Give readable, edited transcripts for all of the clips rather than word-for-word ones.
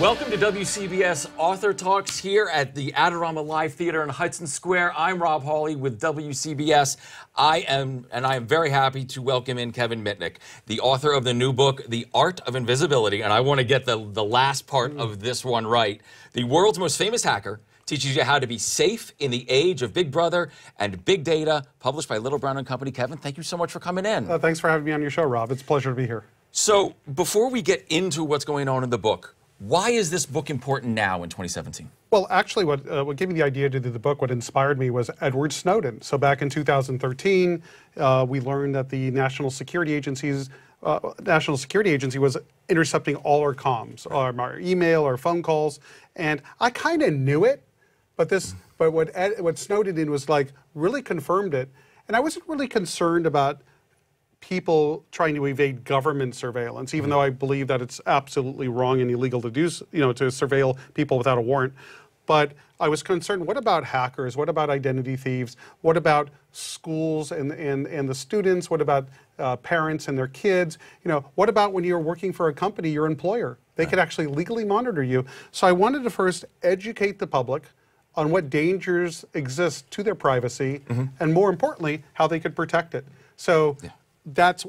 Welcome to WCBS Author Talks here at the Adorama Live Theater in Hudson Square. I'm Rob Hawley with WCBS. I am very happy to welcome in Kevin Mitnick, the author of the new book, The Art of Invisibility. And I want to get the last part of this one right. The world's most famous hacker teaches you how to be safe in the age of Big Brother and Big Data, published by Little Brown & Company. Kevin, thank you so much for coming in. Thanks for having me on your show, Rob. It's a pleasure to be here. So before we get into what's going on in the book, why is this book important now in 2017? Well, actually, what gave me the idea to do the book, what inspired me, was Edward Snowden. So back in 2013, we learned that the National Security Agency was intercepting all our comms, our email, our phone calls, and I kind of knew it, but what Snowden did was like really confirmed it, and I wasn't really concerned about people trying to evade government surveillance, even though I believe that it's absolutely wrong and illegal to do, to surveil people without a warrant. But I was concerned, what about hackers? What about identity thieves? What about schools and the students? What about parents and their kids? What about when you're working for a company, your employer? They could actually legally monitor you. So I wanted to first educate the public on what dangers exist to their privacy, and more importantly, how they could protect it. So. Yeah.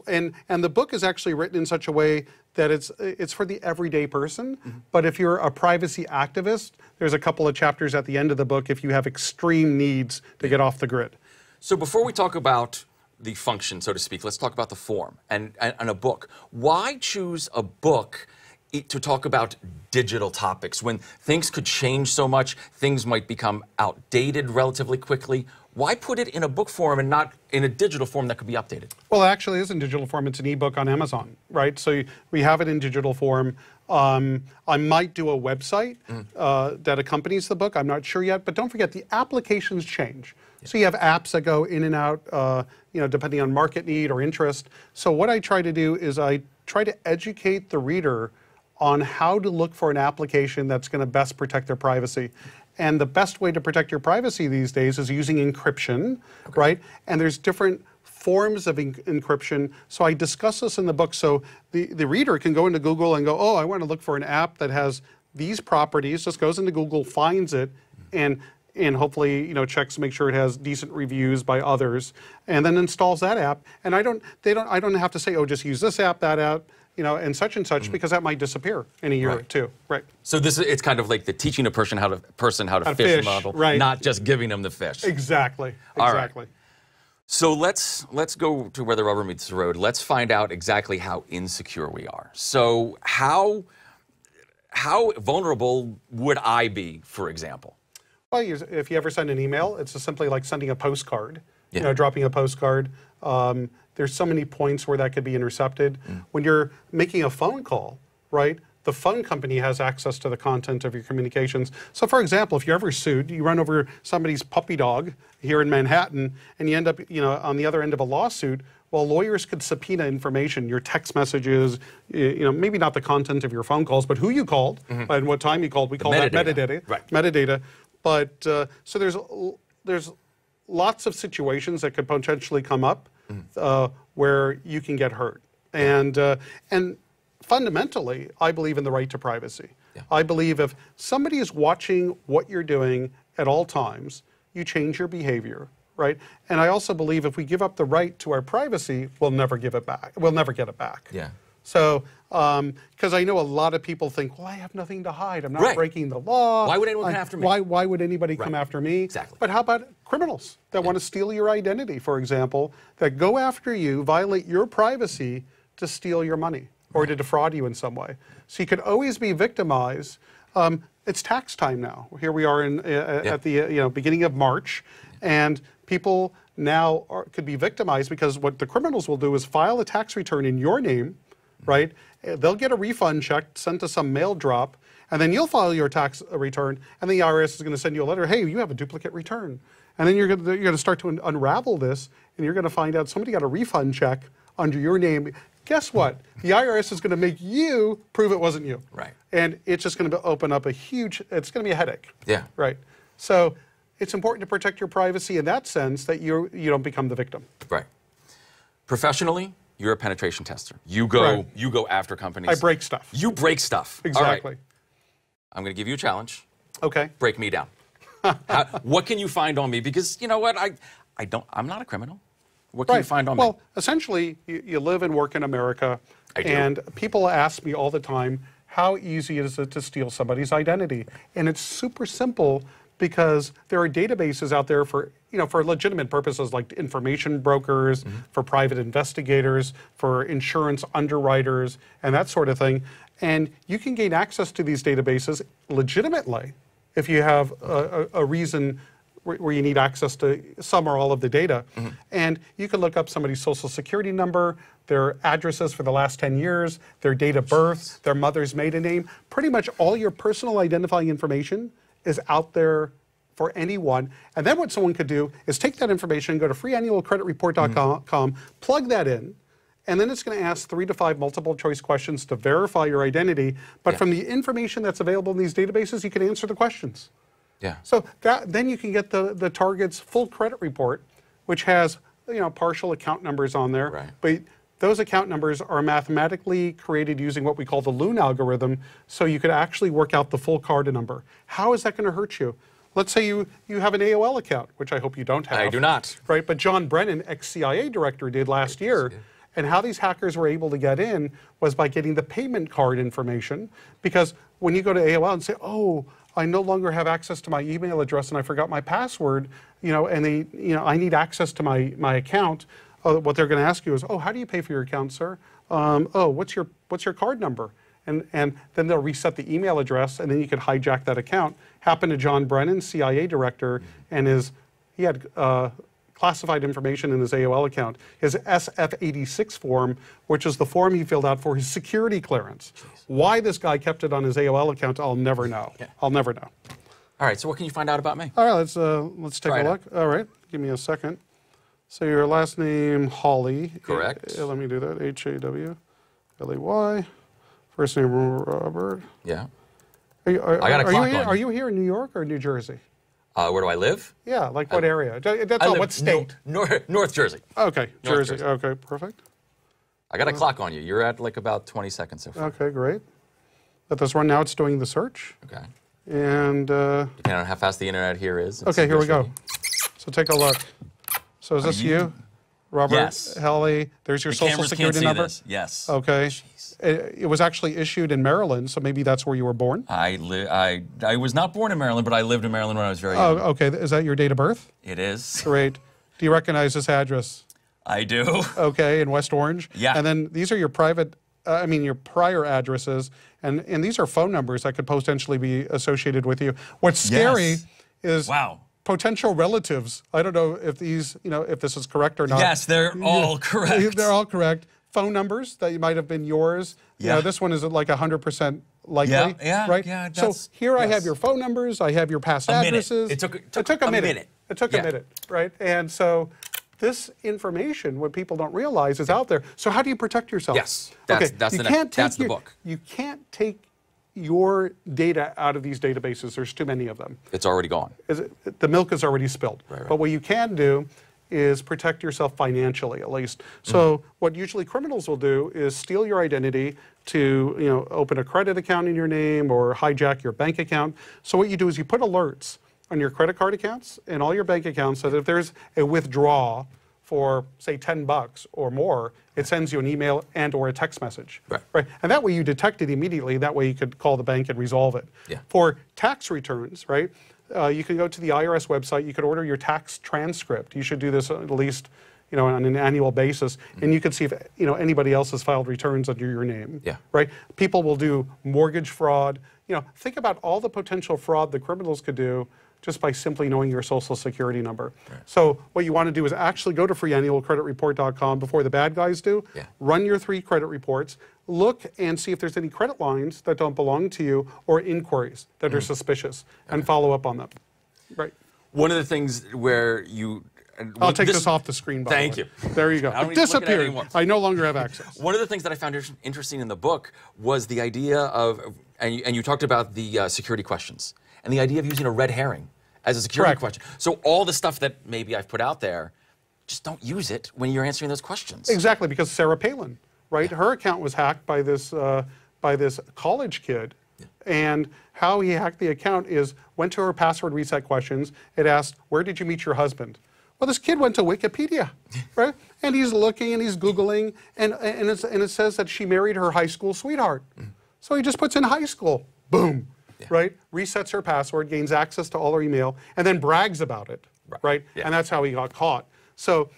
And the book is actually written in such a way that it's for the everyday person. But if you're a privacy activist, there's a couple of chapters at the end of the book if you have extreme needs to get off the grid. So before we talk about the function, so to speak, let's talk about the form and a book. Why choose a book to talk about digital topics when things could change so much, things might become outdated relatively quickly? Why put it in a book form and not in a digital form that could be updated? Well, it actually is in digital form. It's an ebook on Amazon, right? So we have it in digital form. I might do a website that accompanies the book. I'm not sure yet, but don't forget the applications change. Yeah. So you have apps that go in and out, depending on market need or interest. So what I try to do is I try to educate the reader on how to look for an application that's going to best protect their privacy. And the best way to protect your privacy these days is using encryption, right? And there's different forms of encryption. So I discuss this in the book. So the reader can go into Google and go, oh, I want to look for an app that has these properties. Just goes into Google, finds it, and hopefully checks to make sure it has decent reviews by others, and then installs that app. And I don't have to say, oh, just use this app, that app, and such, because that might disappear in a year or two, right? So it's kind of like the teaching a person how to fish model, right? Not just giving them the fish. Exactly. All right. So let's go to where the rubber meets the road. Let's find out exactly how insecure we are. So how vulnerable would I be, for example? Well, if you ever send an email, it's just simply like sending a postcard. Yeah. Dropping a postcard. There's so many points where that could be intercepted. When you're making a phone call, right, the phone company has access to the content of your communications. So for example, if you're ever sued, you run over somebody's puppy dog here in Manhattan, and you end up on the other end of a lawsuit, well, lawyers could subpoena information, your text messages, maybe not the content of your phone calls, but who you called, and what time you called. We call that metadata. Right. Metadata. But so there's lots of situations that could potentially come up where you can get hurt. And fundamentally, I believe in the right to privacy. Yeah. I believe if somebody is watching what you're doing at all times, you change your behavior, right? And I also believe if we give up the right to our privacy, we'll never give it back. We'll never get it back. Yeah. So, because I know a lot of people think, well, I have nothing to hide. I'm not breaking the law. Why would anyone come after me? Why would anybody come after me? Exactly. But how about criminals that want to steal your identity, for example, that go after you, violate your privacy to steal your money or to defraud you in some way? So you could always be victimized. It's tax time now. Here we are at the beginning of March, and people now could be victimized because what the criminals will do is file a tax return in your name, right? They'll get a refund check sent to some mail drop, and then you'll file your tax return, and the IRS is going to send you a letter, hey, you have a duplicate return. And then you're going to start to unravel this, and you're going to find out somebody got a refund check under your name. Guess what? The IRS is going to make you prove it wasn't you. Right. And it's just going to open up it's going to be a headache. Yeah. Right. So it's important to protect your privacy in that sense that you don't become the victim. Right. Professionally, you're a penetration tester. You go after companies. I break stuff. You break stuff. Exactly. All right. I'm going to give you a challenge. Okay. Break me down. What can you find on me? Because you know what, I'm not a criminal. What can you find on me? Well, essentially, you live and work in America, I do. and people ask me all the time, how easy is it to steal somebody's identity? And it's super simple because there are databases out there for, for legitimate purposes like information brokers, for private investigators, for insurance underwriters, and that sort of thing. And you can gain access to these databases legitimately if you have a reason where you need access to some or all of the data. And you can look up somebody's social security number, their addresses for the last 10 years, their date of birth, their mother's maiden name. Pretty much all your personal identifying information is out there for anyone. And then what someone could do is take that information, go to freeannualcreditreport.com, plug that in, and then it's going to ask 3 to 5 multiple choice questions to verify your identity. But from the information that's available in these databases, you can answer the questions. Yeah. So then you can get the target's full credit report, which has partial account numbers on there. Right. But those account numbers are mathematically created using what we call the Loon algorithm, so you could actually work out the full card number. How is that going to hurt you? Let's say you have an AOL account, which I hope you don't have. I do not. Right, but John Brennan, ex-CIA director, did last year. And how these hackers were able to get in was by getting the payment card information, because when you go to AOL and say, oh, I no longer have access to my email address and I forgot my password, and I need access to my account, what they're going to ask you is, oh, how do you pay for your account, sir? Oh, what's your card number? And then they'll reset the email address, and then you could hijack that account. Happened to John Brennan, CIA director, and he had classified information in his AOL account. His SF-86 form, which is the form he filled out for his security clearance. Why this guy kept it on his AOL account, I'll never know. I'll never know. All right, so what can you find out about me? All right, let's take a look. All right, give me a second. So your last name, Hawley. Correct. Let me do that. H-A-W-L-E-Y. First name, Robert. Yeah. I got a clock on you. Are you here in New York or New Jersey? Where do I live? Yeah, like what area? That's all. What state? North Jersey. Okay, North Jersey. Okay, perfect. I got a clock on you. You're at like about 20 seconds so far. Okay, great. Let this run now. It's doing the search. Okay. And depending on how fast the internet here is. Okay, here we go. So take a look. So is this you, Robert? Yes. Helly. There's your social security number. This. Yes. Okay. It was actually issued in Maryland, so maybe that's where you were born? I was not born in Maryland, but I lived in Maryland when I was very young. Oh, okay. Is that your date of birth? It is. Great. Do you recognize this address? I do. Okay, in West Orange? Yeah. And then these are your your prior addresses, and these are phone numbers that could potentially be associated with you. What's scary is potential relatives. I don't know if these, if this is correct or not. Yes, they're all correct. They're all correct. Phone numbers that might have been yours. Yeah. This one is like 100% likely. Yeah, right? yeah. So here I have your phone numbers. I have your past addresses. It took a minute. It took a minute, right? And so this information, what people don't realize, is out there. So how do you protect yourself? Yes, that's the book. You can't take your data out of these databases. There's too many of them. It's already gone. The milk is already spilled. Right. But what you can do is protect yourself financially, at least. So what usually criminals will do is steal your identity to open a credit account in your name or hijack your bank account. So what you do is you put alerts on your credit card accounts and all your bank accounts so that if there's a withdrawal for, say, $10 or more, it sends you an email and or a text message. Right. And that way you detect it immediately. That way you could call the bank and resolve it. Yeah. For tax returns, right? You can go to the IRS website. You could order your tax transcript. You should do this at least, on an annual basis, and you can see if anybody else has filed returns under your name. Yeah. Right. People will do mortgage fraud. Think about all the potential fraud the criminals could do just by simply knowing your social security number. Right. So what you want to do is actually go to freeannualcreditreport.com before the bad guys do. Yeah. Run your 3 credit reports. Look and see if there's any credit lines that don't belong to you or inquiries that are suspicious, and follow up on them. Right. One of the things where I'll take this off the screen, by the way. Thank you. There you go. It disappeared. I no longer have access. One of the things that I found interesting in the book was the idea of, and you talked about the security questions, and the idea of using a red herring as a security question. So all the stuff that maybe I've put out there, just don't use it when you're answering those questions. Exactly, because Sarah Palin, right? Yeah. Her account was hacked by this college kid And how he hacked the account is went to her password reset questions. It asked, where did you meet your husband? Well, this kid went to Wikipedia, right? And he's looking and he's Googling, and it says that she married her high school sweetheart. So he just puts in high school, boom, right? Resets her password, gains access to all her email, and then brags about it, right? And that's how he got caught. So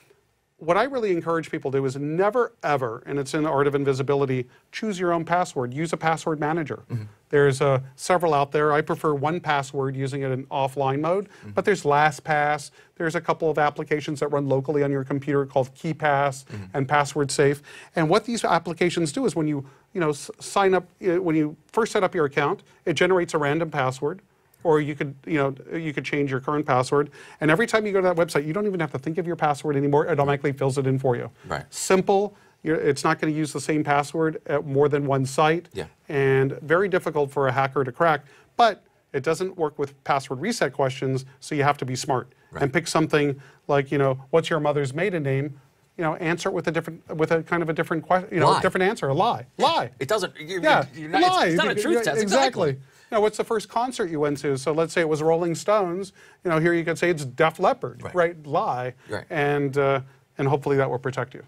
what I really encourage people to do is never, ever, and it's in the Art of Invisibility, choose your own password. Use a password manager. There's several out there. I prefer 1Password, using it in offline mode, but there's LastPass. There's a couple of applications that run locally on your computer called KeyPass and Password Safe. And what these applications do is when you sign up, when you first set up your account, it generates a random password. Or you could, you could change your current password. And every time you go to that website, you don't even have to think of your password anymore. It automatically fills it in for you. Right. Simple. It's not going to use the same password at more than one site. And very difficult for a hacker to crack. But it doesn't work with password reset questions, so you have to be smart. And pick something like, what's your mother's maiden name? Answer it with a kind of a different question, different answer. A lie. Lie. It doesn't. Lie. It's not a truth test. Exactly. What's the first concert you went to? So let's say it was Rolling Stones. Here you could say it's Def Leppard, right? Lie, and hopefully that will protect you.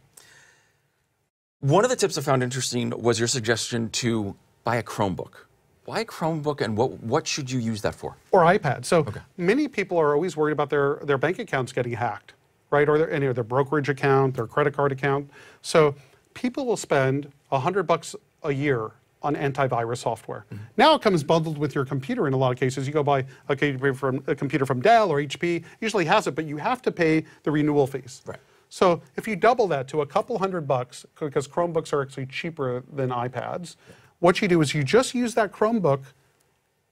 One of the tips I found interesting was your suggestion to buy a Chromebook. Why a Chromebook, and what should you use that for? Or iPad. So many people are always worried about their bank accounts getting hacked, right? Or their brokerage account, their credit card account. So people will spend $100 a year on antivirus software. Now it comes bundled with your computer in a lot of cases. You go buy a computer from Dell or HP, usually has it, but you have to pay the renewal fees. So if you double that to a couple $100, because Chromebooks are actually cheaper than iPads, what you do is you just use that Chromebook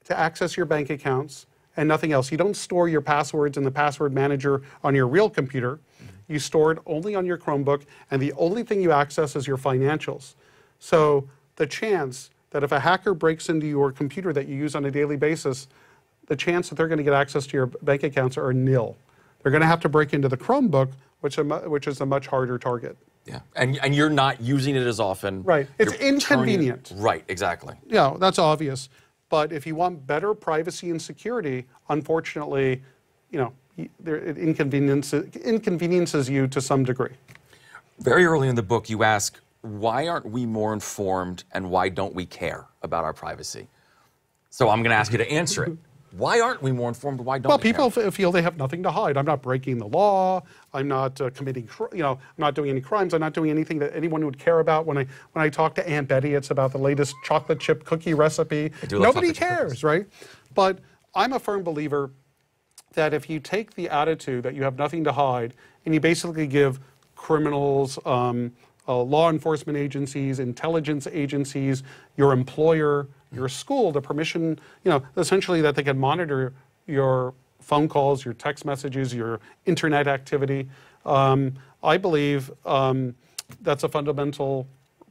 to access your bank accounts and nothing else. You don't store your passwords in the password manager on your real computer. You store it only on your Chromebook, and the only thing you access is your financials. So the chance that if a hacker breaks into your computer that you use on a daily basis, the chance that they're going to get access to your bank accounts are nil. They're going to have to break into the Chromebook, which is a much harder target. And you're not using it as often. Right. It's inconvenient. Right, exactly. Yeah, that's obvious. But if you want better privacy and security, unfortunately, it inconveniences you to some degree. Very early in the book, you ask, why aren't we more informed and why don't we care about our privacy? So I'm going to ask you to answer it. Why aren't we more informed? Why don't we care? Well, people feel they have nothing to hide. I'm not breaking the law. I'm not committing, I'm not doing any crimes. I'm not doing anything that anyone would care about. When I talk to Aunt Betty, it's about the latest chocolate chip cookie recipe. Nobody cares, right? But I'm a firm believer that if you take the attitude that you have nothing to hide and you basically give criminals, law enforcement agencies, intelligence agencies, your employer, your school, the permission, essentially that they can monitor your phone calls, your text messages, your internet activity. I believe that's a fundamental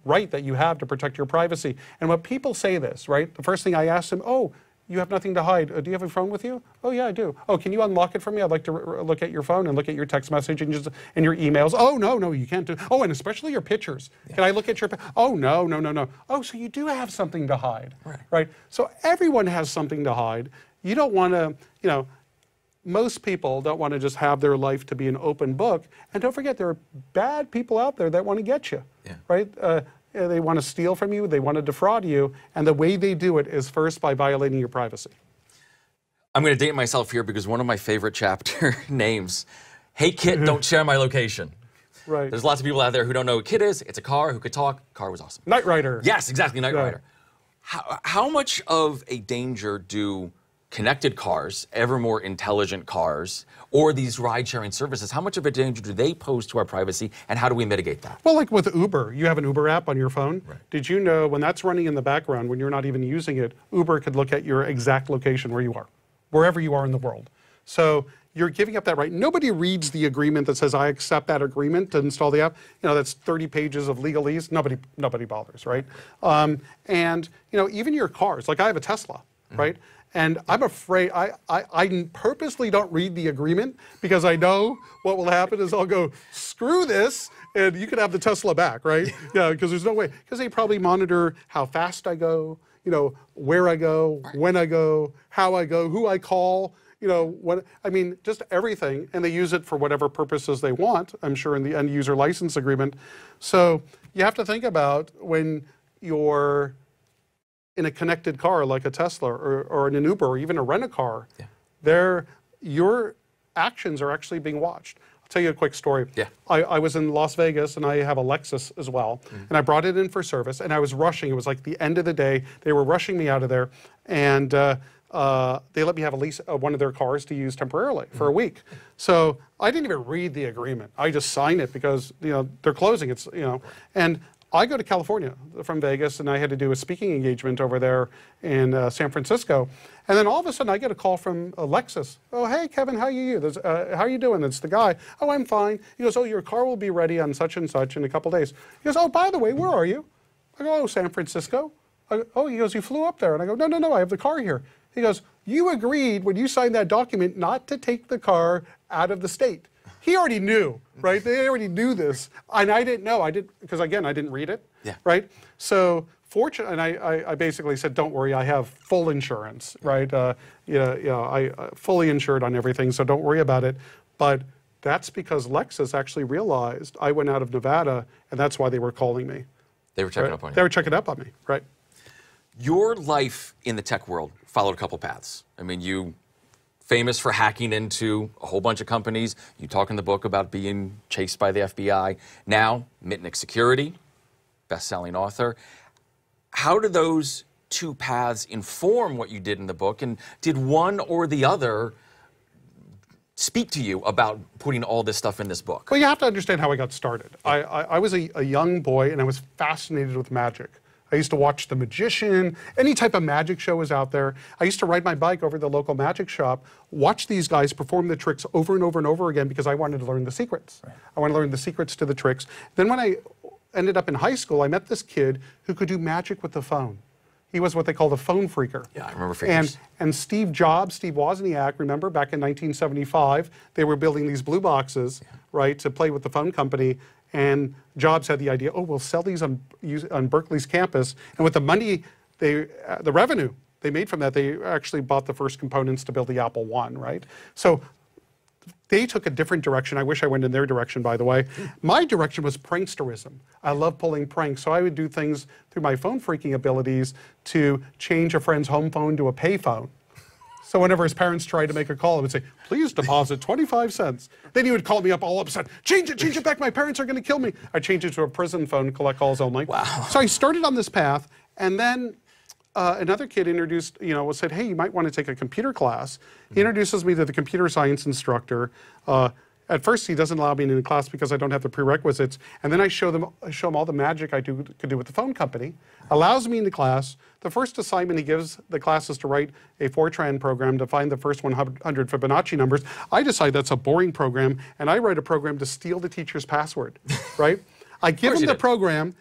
right that you have to protect your privacy. And when people say this, right, the first thing I ask them, oh, you have nothing to hide. Do you have a phone with you? Oh, yeah, I do. Oh, can you unlock it for me? I'd like to look at your phone and look at your text message and your emails. Oh, no, you can't do. Oh, and especially your pictures. Can I look at your? Oh, no. Oh, so you do have something to hide, right? So everyone has something to hide. You don't want to, most people don't want to just have their life to be an open book. And don't forget, there are bad people out there that want to get you, right? They want to steal from you, they want to defraud you, and the way they do it is first by violating your privacy. I'm going to date myself here because one of my favorite chapter names, Hey Kit, Don't Share My Location. Right. There's lots of people out there who don't know what Kit is. It's a car who could talk. Car was awesome. Knight Rider. Yes, exactly, Knight Rider. How much of a danger do connected cars, ever more intelligent cars, or these ride-sharing services, how much of a danger do they pose to our privacy, and how do we mitigate that? Well, like with Uber, you have an Uber app on your phone. Did you know when that's running in the background, when you're not even using it, Uber could look at your exact location where you are, wherever you are in the world. So you're giving up that right. Nobody reads the agreement that says, I accept that agreement to install the app. That's 30 pages of legalese. Nobody bothers, right? And even your cars, like I have a Tesla, right? And I'm afraid, I purposely don't read the agreement because I know what will happen is I'll go, screw this, and you can have the Tesla back, right? Because there's no way. Because they probably monitor how fast I go, where I go, when I go, how I go, who I call, just everything. And they use it for whatever purposes they want, I'm sure, in the end user license agreement. So you have to think about when you're in a connected car like a Tesla or in an Uber or even a rent-a-car, your actions are actually being watched. I'll tell you a quick story. Yeah. I was in Las Vegas, and I have a Lexus as well, and I brought it in for service, and I was rushing. It was like the end of the day. They were rushing me out of there, and they let me have one of their cars to use temporarily for a week. So I didn't even read the agreement. I just signed it because they're closing. And I go to California from Vegas, and I had to do a speaking engagement over there in San Francisco. And then all of a sudden, I get a call from Lexus. Oh, hey, Kevin, how are you? How are you doing? It's the guy. Oh, I'm fine. He goes, oh, your car will be ready on such and such in a couple days. He goes, oh, by the way, where are you? I go, oh, San Francisco. He goes, you flew up there. And I go, no, I have the car here. He goes, you agreed when you signed that document not to take the car out of the state. He already knew, right? They already knew this, and I didn't know. Because again, I didn't read it, right? So fortunately, and I basically said, don't worry, I have full insurance, right? I fully insured on everything, so don't worry about it. But that's because Lexus actually realized I went out of Nevada, and that's why they were calling me. They were checking up on you. They were checking up on me, right? Your life in the tech world followed a couple paths. I mean, you famous for hacking into a whole bunch of companies. You talk in the book about being chased by the FBI. Now, Mitnick Security, best-selling author. How do those two paths inform what you did in the book? And did one or the other speak to you about putting all this stuff in this book? Well, you have to understand how I got started. I was a young boy, and I was fascinated with magic. I used to watch The Magician, any type of magic show was out there. I used to ride my bike over to the local magic shop, watch these guys perform the tricks over and over and over again because I wanted to learn the secrets. Right. I wanted to learn the secrets to the tricks. Then when I ended up in high school, I met this kid who could do magic with the phone. He was what they called a phone freaker. Yeah, I remember freakers. And Steve Jobs, Steve Wozniak, remember back in 1975, they were building these blue boxes, right, to play with the phone company. And Jobs had the idea, oh, we'll sell these on Berkeley's campus. And with the money, the revenue they made from that, they actually bought the first components to build the Apple I, right? So they took a different direction. I wish I went in their direction, by the way. My direction was pranksterism. I love pulling pranks. So I would do things through my phone freaking abilities to change a friend's home phone to a pay phone. So whenever his parents tried to make a call, I would say, please deposit 25 cents. Then he would call me up all upset. Change it back. My parents are going to kill me. I changed it to a prison phone, collect calls only. Wow. So I started on this path, and then another kid introduced, said, hey, you might want to take a computer class. He introduces me to the computer science instructor. At first, he doesn't allow me into the class because I don't have the prerequisites. And then I show him all the magic I could do with the phone company. Allows me into class. The first assignment he gives the class is to write a Fortran program to find the first 100 Fibonacci numbers. I decide that's a boring program, and I write a program to steal the teacher's password, right? I give him the program.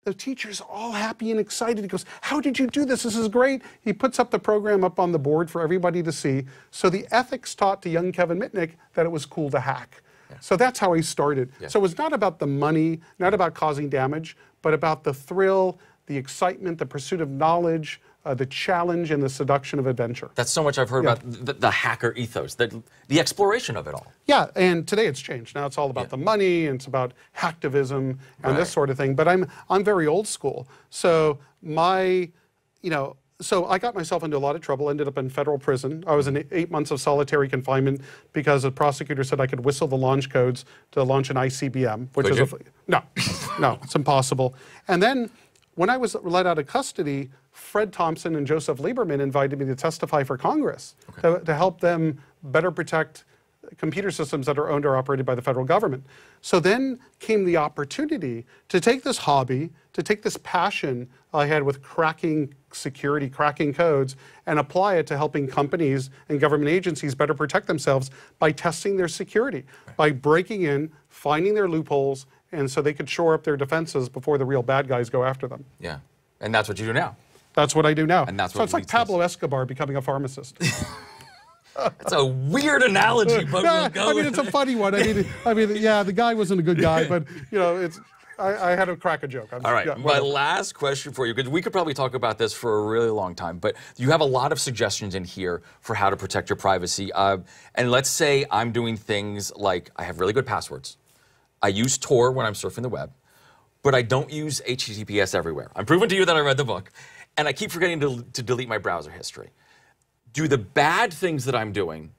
The teacher's all happy and excited. He goes, how did you do this? This is great. He puts up the program up on the board for everybody to see. So the ethics taught to young Kevin Mitnick that it was cool to hack. Yeah. So that's how I started. Yeah. So it was not about the money, not about causing damage, but about the thrill, the excitement, the pursuit of knowledge, the challenge, and the seduction of adventure. That's so much I've heard about the hacker ethos, the exploration of it all. Yeah, and today it's changed. Now it's all about the money, and it's about hacktivism and this sort of thing. But I'm very old school. So so I got myself into a lot of trouble, ended up in federal prison. I was in 8 months of solitary confinement because a prosecutor said I could whistle the launch codes to launch an ICBM, which is no, it's impossible. And then when I was let out of custody, Fred Thompson and Joseph Lieberman invited me to testify for Congress to help them better protect computer systems that are owned or operated by the federal government. So then came the opportunity to take this hobby, to take this passion I had with cracking security, cracking codes, and apply it to helping companies and government agencies better protect themselves by testing their security, by breaking in, finding their loopholes, and so they could shore up their defenses before the real bad guys go after them. Yeah, and that's what you do now. That's what I do now. And that's so what it's like Pablo Escobar becoming a pharmacist. That's a weird analogy, but we'll go I mean, it's a funny one. I mean, yeah, the guy wasn't a good guy, but I had to crack a joke. All right, my last question for you, because we could probably talk about this for a really long time, but you have a lot of suggestions in here for how to protect your privacy. And let's say I'm doing things like I have really good passwords. I use Tor when I'm surfing the web, but I don't use HTTPS everywhere. I'm proving to you that I read the book, and I keep forgetting to delete my browser history. Do the bad things that I'm doing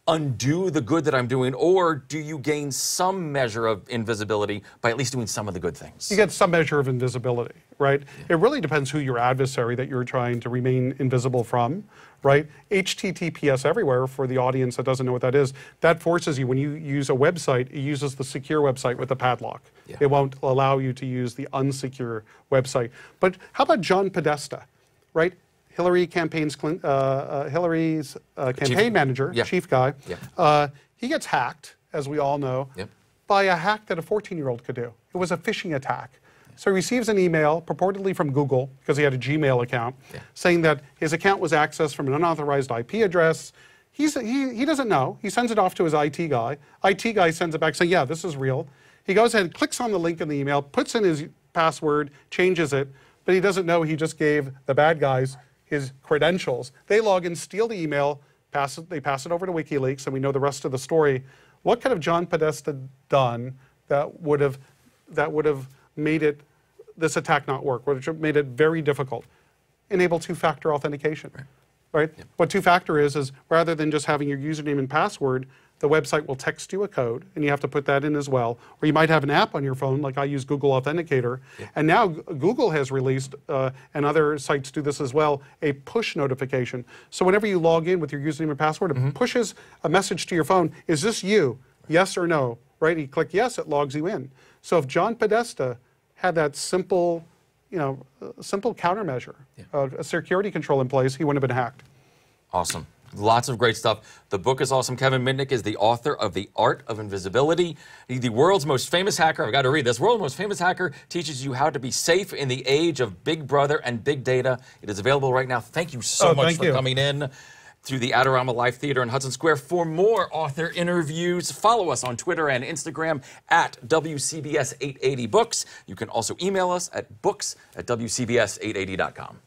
undo the good that I'm doing, or do you gain some measure of invisibility by at least doing some of the good things? You get some measure of invisibility, right? Yeah. It really depends who your adversary that you're trying to remain invisible from, right? HTTPS everywhere, for the audience that doesn't know what that is, that forces you, when you use a website, it uses the secure website with the padlock. Yeah. It won't allow you to use the unsecure website. But how about John Podesta, right? Hillary's campaign manager, chief guy, he gets hacked, as we all know, by a hack that a 14-year-old could do. It was a phishing attack. So he receives an email, purportedly from Google, because he had a Gmail account, saying that his account was accessed from an unauthorized IP address. He doesn't know. He sends it off to his IT guy. IT guy sends it back saying, yeah, this is real. He goes ahead, clicks on the link in the email, puts in his password, changes it, but he doesn't know he just gave the bad guys his credentials. They log in, steal the email, they pass it over to WikiLeaks, and we know the rest of the story. What could have John Podesta done that would have made this attack not work, would have made it very difficult? Enable two-factor authentication, right? Yep. What two-factor is rather than just having your username and password, the website will text you a code, and you have to put that in as well. Or you might have an app on your phone, like I use Google Authenticator. Yeah. And now Google has released, and other sites do this as well, a push notification. So whenever you log in with your username and password, it pushes a message to your phone. Is this you? Yes or no? Right? You click yes, it logs you in. So if John Podesta had that simple countermeasure, a security control in place, he wouldn't have been hacked. Awesome. Lots of great stuff. The book is awesome. Kevin Mitnick is the author of The Art of Invisibility. The world's most famous hacker, I've got to read this, world's most famous hacker teaches you how to be safe in the age of Big Brother and big data. It is available right now. Thank you so much for coming in through the Adorama Live Theater in Hudson Square. For more author interviews, follow us on Twitter and Instagram at WCBS880books. You can also email us at books@WCBS880.com.